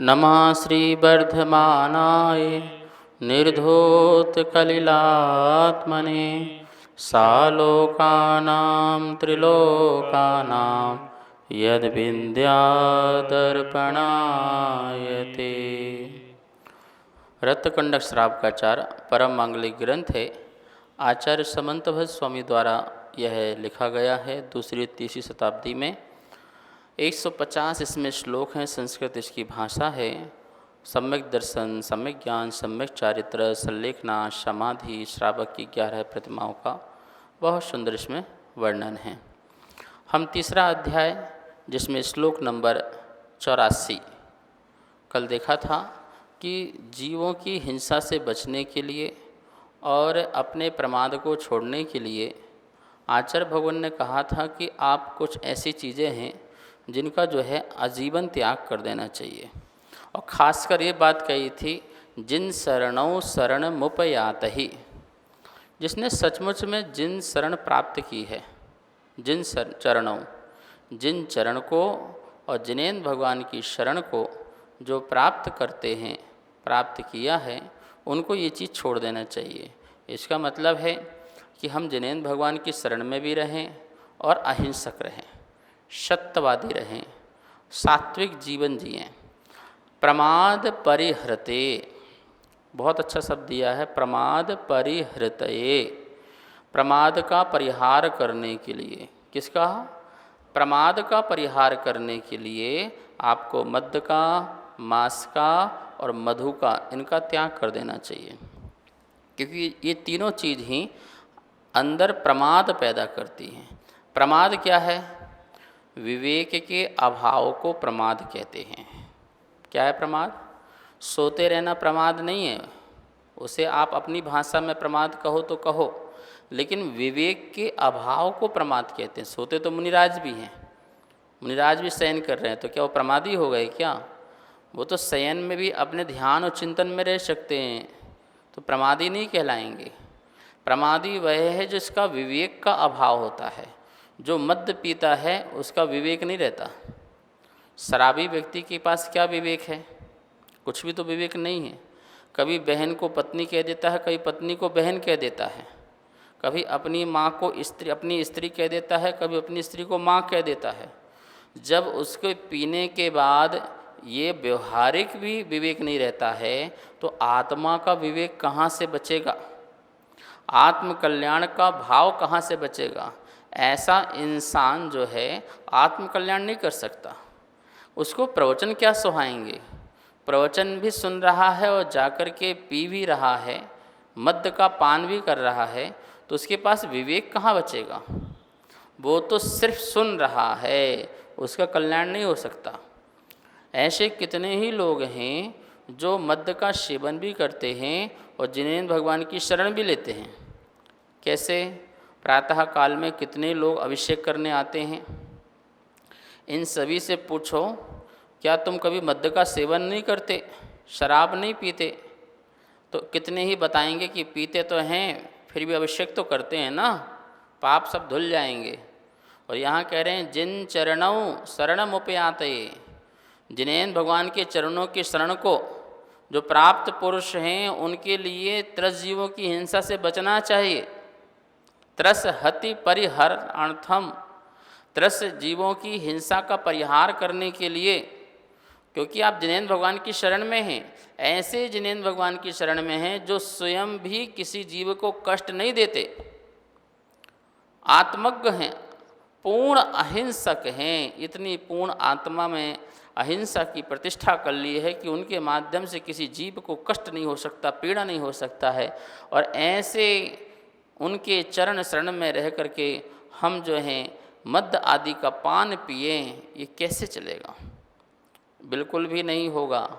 नमः श्रीवर्धमानाय निर्धूतकलिलात्मने सालोकानां त्रिलोकानां यद्विद्यादर्पणायते। रत्नकंडक श्रावकाचार परम मांगलिक ग्रंथ है। आचार्य समंतभद्र स्वामी द्वारा यह लिखा गया है दूसरी तीसरी शताब्दी में। 150 इसमें श्लोक हैं। संस्कृत इसकी भाषा है। सम्यक दर्शन, सम्यक ज्ञान, सम्यक चारित्र, संलेखना, समाधि, श्रावक की 11 प्रतिमाओं का बहुत सुंदर इसमें वर्णन है। हम तीसरा अध्याय जिसमें श्लोक नंबर 84 कल देखा था कि जीवों की हिंसा से बचने के लिए और अपने प्रमाद को छोड़ने के लिए आचार्य भगवान ने कहा था कि आप कुछ ऐसी चीज़ें हैं जिनका जो है आजीवन त्याग कर देना चाहिए। और ख़ासकर ये बात कही थी, जिन शरणों शरण मुपयात ही, जिसने सचमुच में जिन शरण प्राप्त की है, जिन चरणों, जिन चरण को और जिनेन्द्र भगवान की शरण को जो प्राप्त करते हैं, प्राप्त किया है, उनको ये चीज़ छोड़ देना चाहिए। इसका मतलब है कि हम जिनेन्द्र भगवान की शरण में भी रहें और अहिंसक रहें, सत्यवादी रहें, सात्विक जीवन जिएं। प्रमाद परिहृते, बहुत अच्छा शब्द दिया है, प्रमाद परिहृतये, प्रमाद का परिहार करने के लिए। किसका? प्रमाद का परिहार करने के लिए आपको मद्य का, मांस का और मधु का, इनका त्याग कर देना चाहिए, क्योंकि ये तीनों चीज़ ही अंदर प्रमाद पैदा करती हैं। प्रमाद क्या है? विवेक के अभाव को प्रमाद कहते हैं। क्या है प्रमाद? सोते रहना प्रमाद नहीं है, उसे आप अपनी भाषा में प्रमाद कहो तो कहो, लेकिन विवेक के अभाव को प्रमाद कहते हैं। सोते तो मुनिराज भी हैं, मुनिराज भी शयन कर रहे हैं, तो क्या वो प्रमादी हो गए क्या? वो तो शयन में भी अपने ध्यान और चिंतन में रह सकते हैं, तो प्रमादी नहीं कहलाएंगे। प्रमादी वह है जिसका विवेक का अभाव होता है। जो मद्य पीता है उसका विवेक नहीं रहता। शराबी व्यक्ति के पास क्या विवेक है? कुछ भी तो विवेक नहीं है। कभी बहन को पत्नी कह देता है, कभी पत्नी को बहन कह देता है, कभी अपनी माँ को स्त्री, अपनी स्त्री कह देता है, कभी अपनी स्त्री को माँ कह देता है। जब उसके पीने के बाद ये व्यवहारिक भी विवेक नहीं रहता है, तो आत्मा का विवेक कहाँ से बचेगा? आत्म कल्याण का भाव कहाँ से बचेगा? ऐसा इंसान जो है आत्म कल्याण नहीं कर सकता। उसको प्रवचन क्या सुहाएंगे? प्रवचन भी सुन रहा है और जाकर के पी भी रहा है, मद्य का पान भी कर रहा है, तो उसके पास विवेक कहाँ बचेगा? वो तो सिर्फ सुन रहा है, उसका कल्याण नहीं हो सकता। ऐसे कितने ही लोग हैं जो मद्य का सेवन भी करते हैं और जिनेन्द्र भगवान की शरण भी लेते हैं। कैसे? प्रातः काल में कितने लोग अभिषेक करने आते हैं। इन सभी से पूछो, क्या तुम कभी मद्य का सेवन नहीं करते, शराब नहीं पीते? तो कितने ही बताएंगे कि पीते तो हैं, फिर भी अभिषेक तो करते हैं ना, पाप सब धुल जाएंगे। और यहाँ कह रहे हैं जिन चरणों शरणम उपयाते, जिनेन्द्र भगवान के चरणों की शरण को जो प्राप्त पुरुष हैं, उनके लिए त्रस जीवों की हिंसा से बचना चाहिए। त्रस हति परिहरणार्थम, त्रस जीवों की हिंसा का परिहार करने के लिए, क्योंकि आप जिनेन्द्र भगवान की शरण में हैं। ऐसे जिनेन्द्र भगवान की शरण में हैं जो स्वयं भी किसी जीव को कष्ट नहीं देते, आत्मज्ञ हैं, पूर्ण अहिंसक हैं। इतनी पूर्ण आत्मा में अहिंसा की प्रतिष्ठा कर ली है कि उनके माध्यम से किसी जीव को कष्ट नहीं हो सकता, पीड़ा नहीं हो सकता है। और ऐसे उनके चरण शरण में रह करके हम जो हैं मद्य आदि का पान पिए, ये कैसे चलेगा? बिल्कुल भी नहीं होगा।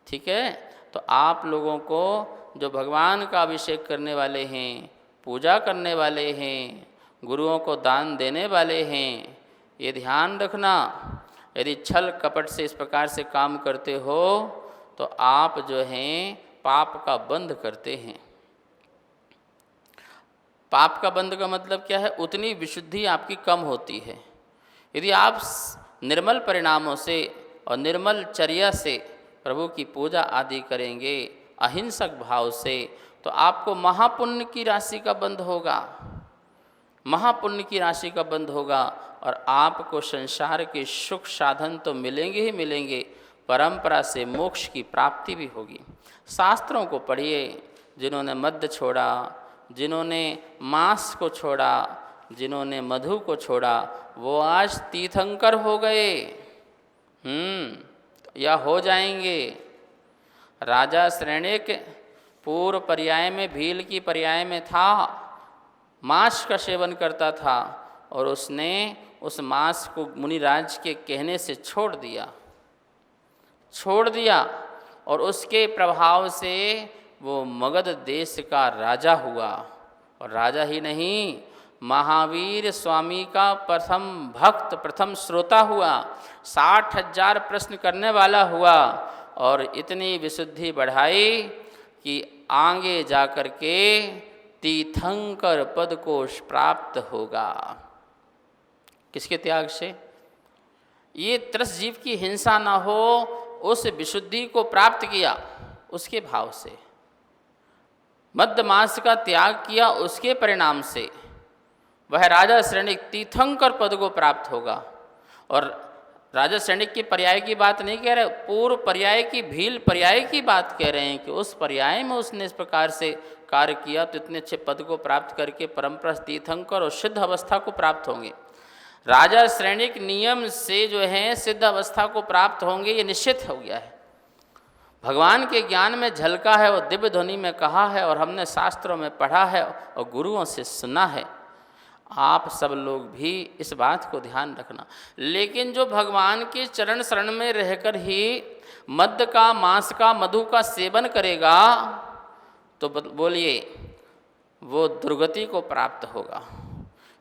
ठीक है, तो आप लोगों को जो भगवान का अभिषेक करने वाले हैं, पूजा करने वाले हैं, गुरुओं को दान देने वाले हैं, ये ध्यान रखना। यदि छल कपट से इस प्रकार से काम करते हो तो आप जो हैं पाप का बंध करते हैं। पाप का बंध का मतलब क्या है? उतनी विशुद्धि आपकी कम होती है। यदि आप निर्मल परिणामों से और निर्मल चर्या से प्रभु की पूजा आदि करेंगे अहिंसक भाव से, तो आपको महापुण्य की राशि का बंध होगा, महापुण्य की राशि का बंध होगा, और आपको संसार के सुख साधन तो मिलेंगे ही मिलेंगे, परंपरा से मोक्ष की प्राप्ति भी होगी। शास्त्रों को पढ़िए, जिन्होंने मद्य छोड़ा, जिन्होंने मांस को छोड़ा, जिन्होंने मधु को छोड़ा, वो आज तीर्थंकर हो गए, या हो जाएंगे। राजा श्रेणिक पूर्व पर्याय में, भील की पर्याय में था, मांस का सेवन करता था, और उसने उस मांस को मुनिराज के कहने से छोड़ दिया, और उसके प्रभाव से वो मगध देश का राजा हुआ, और राजा ही नहीं, महावीर स्वामी का प्रथम भक्त, प्रथम श्रोता हुआ, 60,000 प्रश्न करने वाला हुआ, और इतनी विशुद्धि बढ़ाई कि आगे जाकर के तीर्थंकर पद को प्राप्त होगा। किसके त्याग से? ये त्रस जीव की हिंसा ना हो, उस विशुद्धि को प्राप्त किया उसके भाव से, मद्य मांस का त्याग किया उसके परिणाम से वह राजा श्रेणिक तीर्थंकर पद को प्राप्त होगा। और राजा श्रेणिक की पर्याय की बात नहीं कह रहे, पूर्व पर्याय की, भील पर्याय की बात कह रहे हैं कि उस पर्याय में उसने इस प्रकार से कार्य किया तो इतने अच्छे पद को प्राप्त करके परंपरा तीर्थंकर और सिद्ध अवस्था को प्राप्त होंगे। राजा श्रेणिक नियम से जो है सिद्ध अवस्था को प्राप्त होंगे, ये निश्चित हो गया है। भगवान के ज्ञान में झलका है और दिव्य ध्वनि में कहा है, और हमने शास्त्रों में पढ़ा है और गुरुओं से सुना है। आप सब लोग भी इस बात को ध्यान रखना। लेकिन जो भगवान के चरण शरण में रहकर ही मद्य का, मांस का, मधु का सेवन करेगा, तो बोलिए वो दुर्गति को प्राप्त होगा।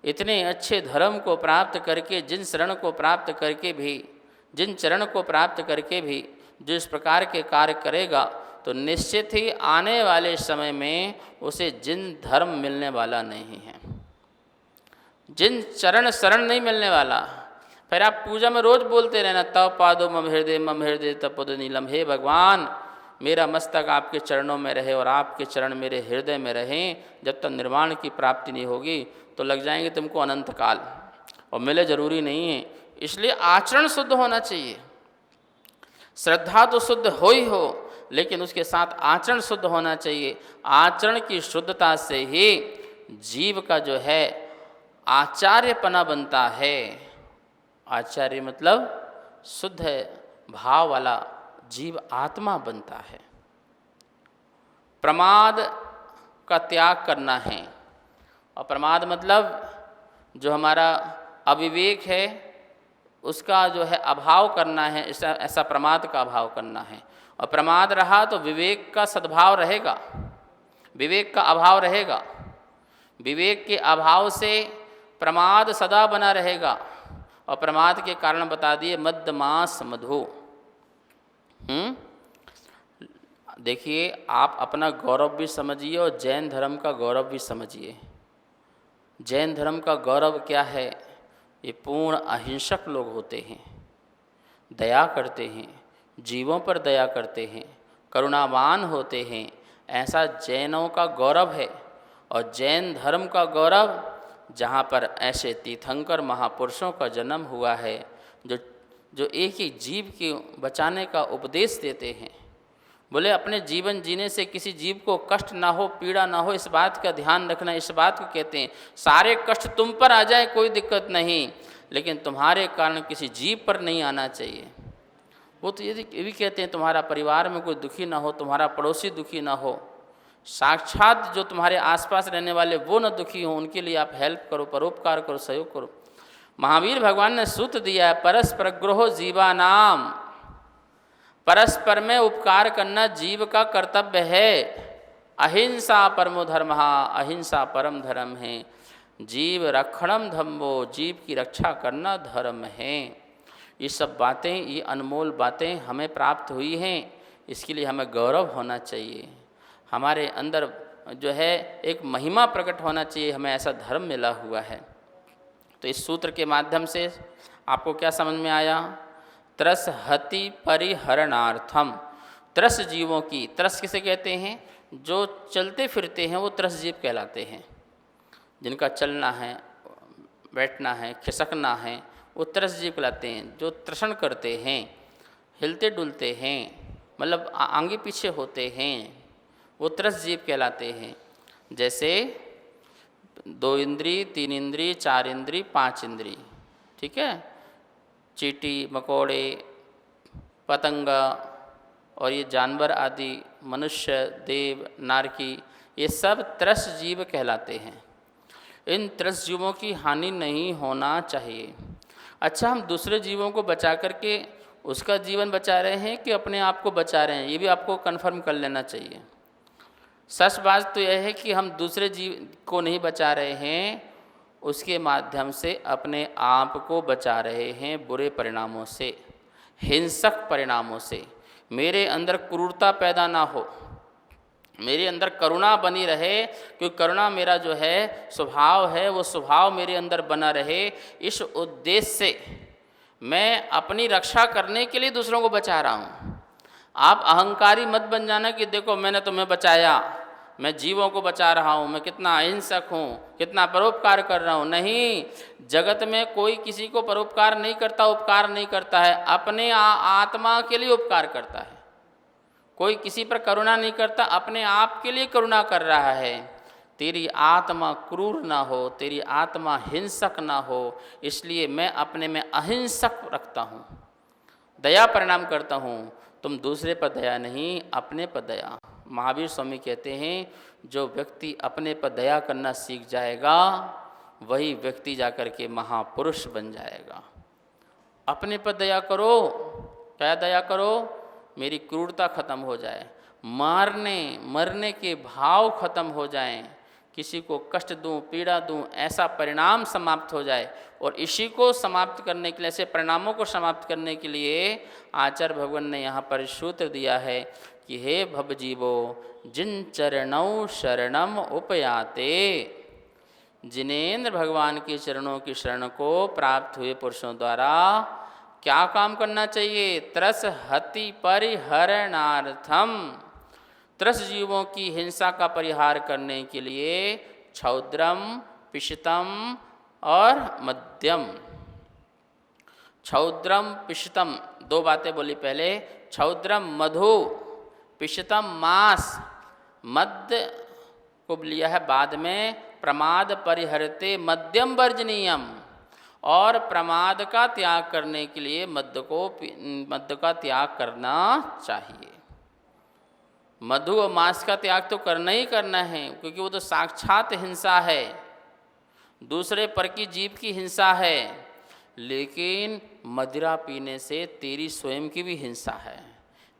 इतने अच्छे धर्म को प्राप्त करके, जिन शरण को प्राप्त करके भी, जिन चरण को प्राप्त करके भी जिस प्रकार के कार्य करेगा, तो निश्चित ही आने वाले समय में उसे जिन धर्म मिलने वाला नहीं है, जिन चरण शरण नहीं मिलने वाला। फिर आप पूजा में रोज बोलते रहना, तव पादो मम हृदय तपद नीलम। हे भगवान, मेरा मस्तक आपके चरणों में रहे और आपके चरण मेरे हृदय में रहें। जब तक निर्वाण की प्राप्ति नहीं होगी तो लग जाएंगे तुमको अनंत काल, और मिले जरूरी नहीं है। इसलिए आचरण शुद्ध होना चाहिए। श्रद्धा तो शुद्ध हो ही हो, लेकिन उसके साथ आचरण शुद्ध होना चाहिए। आचरण की शुद्धता से ही जीव का जो है आचार्यपना बनता है। आचार्य मतलब शुद्ध भाव वाला जीव आत्मा बनता है। प्रमाद का त्याग करना है, और प्रमाद मतलब जो हमारा अविवेक है उसका जो है अभाव करना है, ऐसा प्रमाद का अभाव करना है। और प्रमाद रहा तो विवेक का सद्भाव रहेगा, विवेक का अभाव रहेगा। विवेक के अभाव से प्रमाद सदा बना रहेगा, और प्रमाद के कारण बता दिए मद्य मांस मधु। देखिए, आप अपना गौरव भी समझिए और जैन धर्म का गौरव भी समझिए। जैन धर्म का गौरव क्या है? ये पूर्ण अहिंसक लोग होते हैं, दया करते हैं, जीवों पर दया करते हैं, करुणावान होते हैं। ऐसा जैनों का गौरव है। और जैन धर्म का गौरव, जहाँ पर ऐसे तीर्थंकर महापुरुषों का जन्म हुआ है, जो एक ही जीव के बचाने का उपदेश देते हैं। बोले अपने जीवन जीने से किसी जीव को कष्ट ना हो, पीड़ा ना हो, इस बात का ध्यान रखना। इस बात को कहते हैं। सारे कष्ट तुम पर आ जाए कोई दिक्कत नहीं, लेकिन तुम्हारे कारण किसी जीव पर नहीं आना चाहिए। वो तो ये भी कहते हैं तुम्हारा परिवार में कोई दुखी ना हो, तुम्हारा पड़ोसी दुखी ना हो, साक्षात जो तुम्हारे आसपास रहने वाले वो न दुखी हो, उनके लिए आप हेल्प करो, परोपकार करो, सहयोग करो। महावीर भगवान ने सूत्र दिया है, परस्पर ग्रहो जीवा नाम। परस्पर में उपकार करना जीव का कर्तव्य है। अहिंसा परमो धर्म, अहिंसा परम धर्म है। जीव रक्षणम धम्मो, जीव की रक्षा करना धर्म है। ये सब बातें, ये अनमोल बातें हमें प्राप्त हुई हैं, इसके लिए हमें गौरव होना चाहिए। हमारे अंदर जो है एक महिमा प्रकट होना चाहिए, हमें ऐसा धर्म मिला हुआ है। तो इस सूत्र के माध्यम से आपको क्या समझ में आया? त्रस हति परिहरणार्थम, त्रस जीवों की, त्रस किसे कहते हैं? जो चलते फिरते हैं वो त्रस जीव कहलाते हैं। जिनका चलना है, बैठना है, खिसकना है, वो त्रस जीव कहलाते हैं। जो त्रसन करते हैं, हिलते डुलते हैं, मतलब आगे पीछे होते हैं, वो त्रस जीव कहलाते हैं। जैसे 2 इंद्री, 3 इंद्री, 4 इंद्री, 5 इंद्री, ठीक है। चींटी, मकोड़े, पतंगा और ये जानवर आदि, मनुष्य, देव, नारकी, ये सब त्रस जीव कहलाते हैं। इन त्रस जीवों की हानि नहीं होना चाहिए। अच्छा, हम दूसरे जीवों को बचा करके उसका जीवन बचा रहे हैं कि अपने आप को बचा रहे हैं, ये भी आपको कन्फर्म कर लेना चाहिए। सच बात तो यह है कि हम दूसरे जीव को नहीं बचा रहे हैं, उसके माध्यम से अपने आप को बचा रहे हैं बुरे परिणामों से, हिंसक परिणामों से। मेरे अंदर क्रूरता पैदा ना हो, मेरे अंदर करुणा बनी रहे, क्योंकि करुणा मेरा जो है स्वभाव है, वो स्वभाव मेरे अंदर बना रहे। इस उद्देश्य से मैं अपनी रक्षा करने के लिए दूसरों को बचा रहा हूँ। आप अहंकारी मत बन जाना कि देखो मैंने तुम्हें बचाया, मैं जीवों को बचा रहा हूँ, मैं कितना अहिंसक हूँ, कितना परोपकार कर रहा हूँ। नहीं, जगत में कोई किसी को परोपकार नहीं करता, उपकार नहीं करता है, अपने आत्मा के लिए उपकार करता है। कोई किसी पर करुणा नहीं करता, अपने आप के लिए करुणा कर रहा है। तेरी आत्मा क्रूर ना हो, तेरी आत्मा हिंसक ना हो, इसलिए मैं अपने में अहिंसक रखता हूँ, दया परिणाम करता हूँ। तुम दूसरे पर दया नहीं, अपने पर दया। महावीर स्वामी कहते हैं जो व्यक्ति अपने पर दया करना सीख जाएगा, वही व्यक्ति जाकर के महापुरुष बन जाएगा। अपने पर दया करो। क्या दया करो? मेरी क्रूरता खत्म हो जाए, मारने मरने के भाव खत्म हो जाएं, किसी को कष्ट दूं, पीड़ा दूं, ऐसा परिणाम समाप्त हो जाए। और इसी को समाप्त करने के लिए, ऐसे परिणामों को समाप्त करने के लिए आचार्य भगवान ने यहाँ पर सूत्र दिया है कि हे भवजीवो जिन चरणों शरणम उपयाते, जिनेन्द्र भगवान के चरणों की शरण को प्राप्त हुए पुरुषों द्वारा क्या काम करना चाहिए? त्रस हति परिहरणार्थम, त्रस जीवों की हिंसा का परिहार करने के लिए क्षौद्रम, पिशितम और मध्यम। क्षौद्रम पिशितम, 2 बातें बोली पहले। क्षौद्रम मधु, पिशितम मांस, मध्य को लिया है बाद में। प्रमाद परिहरते मध्यम वर्जनीयम, और प्रमाद का त्याग करने के लिए मध्य का त्याग करना चाहिए। मधु और मांस का त्याग तो करना ही करना है, क्योंकि वो तो साक्षात हिंसा है, दूसरे पर की जीव की हिंसा है। लेकिन मदिरा पीने से तेरी स्वयं की भी हिंसा है,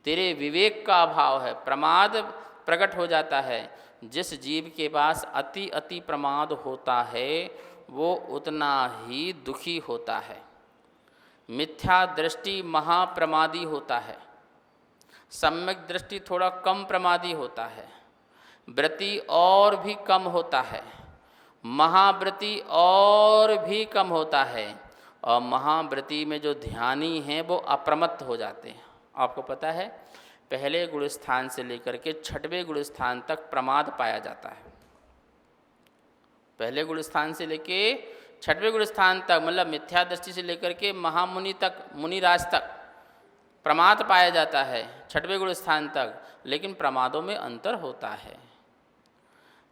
तेरे विवेक का अभाव है, प्रमाद प्रकट हो जाता है। जिस जीव के पास अति अति प्रमाद होता है वो उतना ही दुखी होता है। मिथ्या दृष्टि महाप्रमादी होता है, सम्यक दृष्टि थोड़ा कम प्रमादी होता है, व्रति और भी कम होता है, महाव्रति और भी कम होता है, और महाव्रति में जो ध्यानी हैं वो अप्रमत्त हो जाते हैं। आपको पता है पहले गुण स्थान से लेकर के 6वें गुण स्थान तक प्रमाद पाया जाता है। पहले गुण स्थान से लेके 6वें गुण स्थान तक, मतलब मिथ्या दृष्टि से लेकर के महामुनि तक, मुनिराज तक प्रमाद पाया जाता है 6वें गुण स्थान तक। लेकिन प्रमादों में अंतर होता है।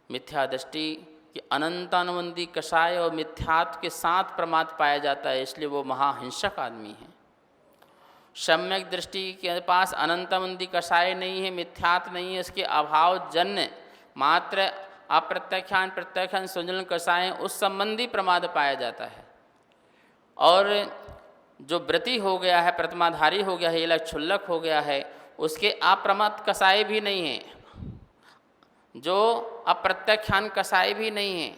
मिथ्या दृष्टि कि अनंतानुबंधी कषाय और मिथ्यात्व के साथ प्रमाद पाया जाता है, इसलिए वो महाहिंसक आदमी है। सम्यक दृष्टि के पास अनंतानुबंधी कषाय नहीं है, मिथ्यात्व नहीं है, इसके अभाव जन्य मात्र अप्रत्यक्षान प्रत्यक्षान संजलन कषाय, उस संबंधी प्रमाद पाया जाता है। और जो व्रति हो गया है, प्रतिमाधारी हो गया है, ये क्षुल्लक हो गया है, उसके अप्रमत्त कषाय भी नहीं है, जो अप्रत्यक्षान कषाय भी नहीं है,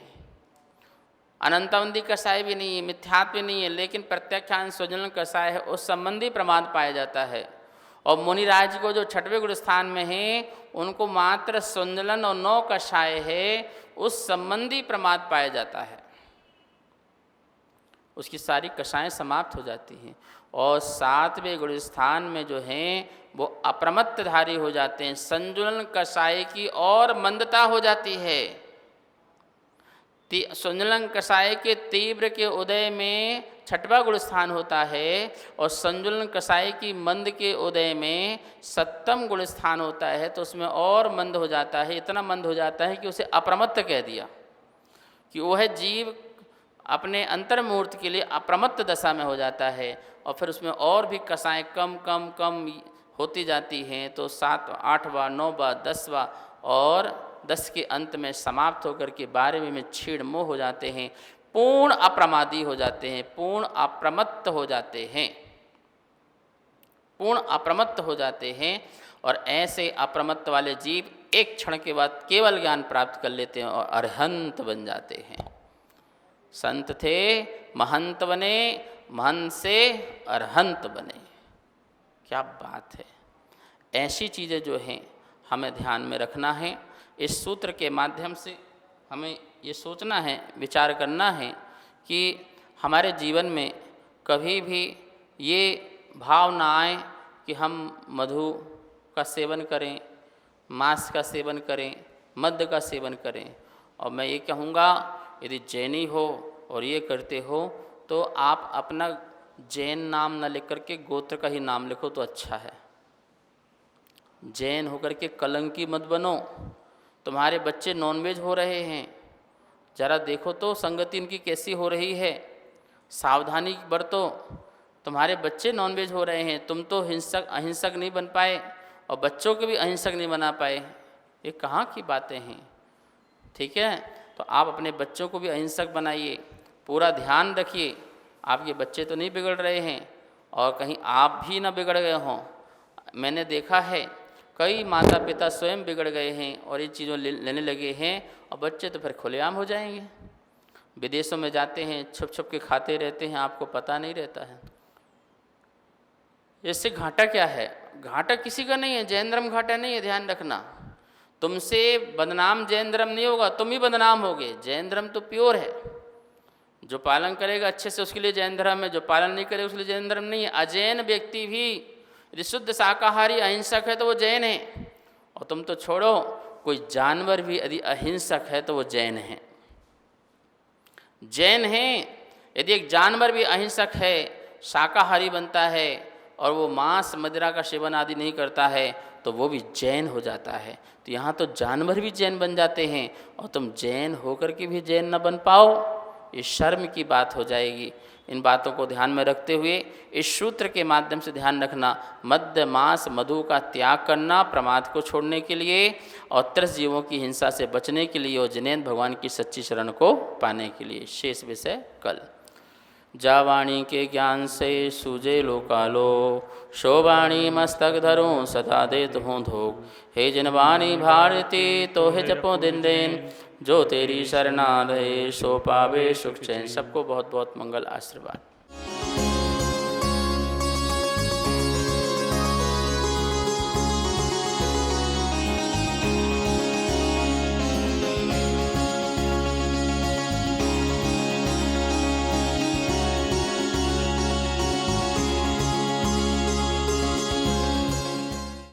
अनंतावंदी कषाय भी नहीं है, मिथ्यात्व भी नहीं है, लेकिन प्रत्यक्षान स्वजन कषाय है, उस संबंधी प्रमाद पाया जाता है। और मुनिराज को जो 6वें गुण स्थान में है उनको मात्र संजलन और 9 कषाय है, उस संबंधी प्रमाद पाया जाता है, उसकी सारी कषाएं समाप्त हो जाती हैं। और सातवें गुण स्थान में जो हैं वो अप्रमत्तधारी हो जाते हैं। संजुलन कषाय की और मंदता हो जाती है। संजुलन कषाय के तीव्र के उदय में छठवां गुण स्थान होता है और संजुलन कषाय की मंद के उदय में सप्तम गुण स्थान होता है, तो उसमें और मंद हो जाता है। इतना मंद हो जाता है कि उसे अप्रमत्त कह दिया कि वह जीव अपने अंतर्मूर्त के लिए अप्रमत्त दशा में हो जाता है। और फिर उसमें और भी कषाएँ कम कम कम होती जाती हैं, तो 7, 8वां, 9वां, 10वां और 10 के अंत में समाप्त होकर के 12वें में छीड़ मोह हो जाते हैं, पूर्ण अप्रमादी हो जाते हैं, पूर्ण अप्रमत्त हो जाते हैं, पूर्ण अप्रमत्त हो जाते हैं। और ऐसे अप्रमत्त वाले जीव एक क्षण के बाद केवल ज्ञान प्राप्त कर लेते हैं और अरहंत बन जाते हैं। संत थे, महंत बने, महंत से अरहंत बने। क्या बात है! ऐसी चीज़ें जो हैं हमें ध्यान में रखना है। इस सूत्र के माध्यम से हमें ये सोचना है, विचार करना है कि हमारे जीवन में कभी भी ये भाव ना आए कि हम मधु का सेवन करें, मांस का सेवन करें, मद्य का सेवन करें। और मैं ये कहूँगा, यदि जैनी हो और ये करते हो तो आप अपना जैन नाम न लिख करके गोत्र का ही नाम लिखो तो अच्छा है। जैन होकर के कलंकी मत बनो। तुम्हारे बच्चे नॉनवेज हो रहे हैं, जरा देखो तो संगति इनकी कैसी हो रही है, सावधानी बरतो। तुम्हारे बच्चे नॉनवेज हो रहे हैं, तुम तो अहिंसक नहीं बन पाए और बच्चों को भी अहिंसक नहीं बना पाए। ये कहाँ की बातें हैं? ठीक है, तो आप अपने बच्चों को भी अहिंसक बनाइए, पूरा ध्यान रखिए आपके बच्चे तो नहीं बिगड़ रहे हैं और कहीं आप भी ना बिगड़ गए हों। मैंने देखा है कई माता पिता स्वयं बिगड़ गए हैं और ये चीज़ों लेने लगे हैं और बच्चे तो फिर खुलेआम हो जाएंगे। विदेशों में जाते हैं, छुप छुप के खाते रहते हैं, आपको पता नहीं रहता है। इससे घाटा क्या है? घाटा किसी का नहीं है, जैन धर्म घाटा नहीं है, ध्यान रखना। तुमसे बदनाम जैन धर्म नहीं होगा, तुम ही बदनाम होगे। जैन धर्म तो प्योर है, जो पालन करेगा अच्छे से उसके लिए जैन धर्म है, जो पालन नहीं करेगा उसके लिए जैन धर्म नहीं है। अजैन व्यक्ति भी यदि शुद्ध शाकाहारी अहिंसक है तो वो जैन है। और तुम तो छोड़ो, कोई जानवर भी यदि अहिंसक है तो वो जैन है, जैन है। यदि एक जानवर भी अहिंसक है, शाकाहारी बनता है और वो मांस मदिरा का सेवन आदि नहीं करता है तो वो भी जैन हो जाता है। तो यहाँ तो जानवर भी जैन बन जाते हैं और तुम जैन होकर के भी जैन न बन पाओ, ये शर्म की बात हो जाएगी। इन बातों को ध्यान में रखते हुए इस सूत्र के माध्यम से ध्यान रखना, मद्य मांस मधु का त्याग करना प्रमाद को छोड़ने के लिए और त्रस जीवों की हिंसा से बचने के लिए और जिनेन्द्र भगवान की सच्ची शरण को पाने के लिए। शेष विषय कल। जा वाणी के ज्ञान से सूझे लोकालो, शोवाणी मस्तक धरो सदा देत हूँ धोख। हे जिनवाणी भारती तो हे जपो दिन दिन, जो तेरी शरणा रहे सो पावे सुख चैन। सबको बहुत बहुत मंगल आशीर्वाद।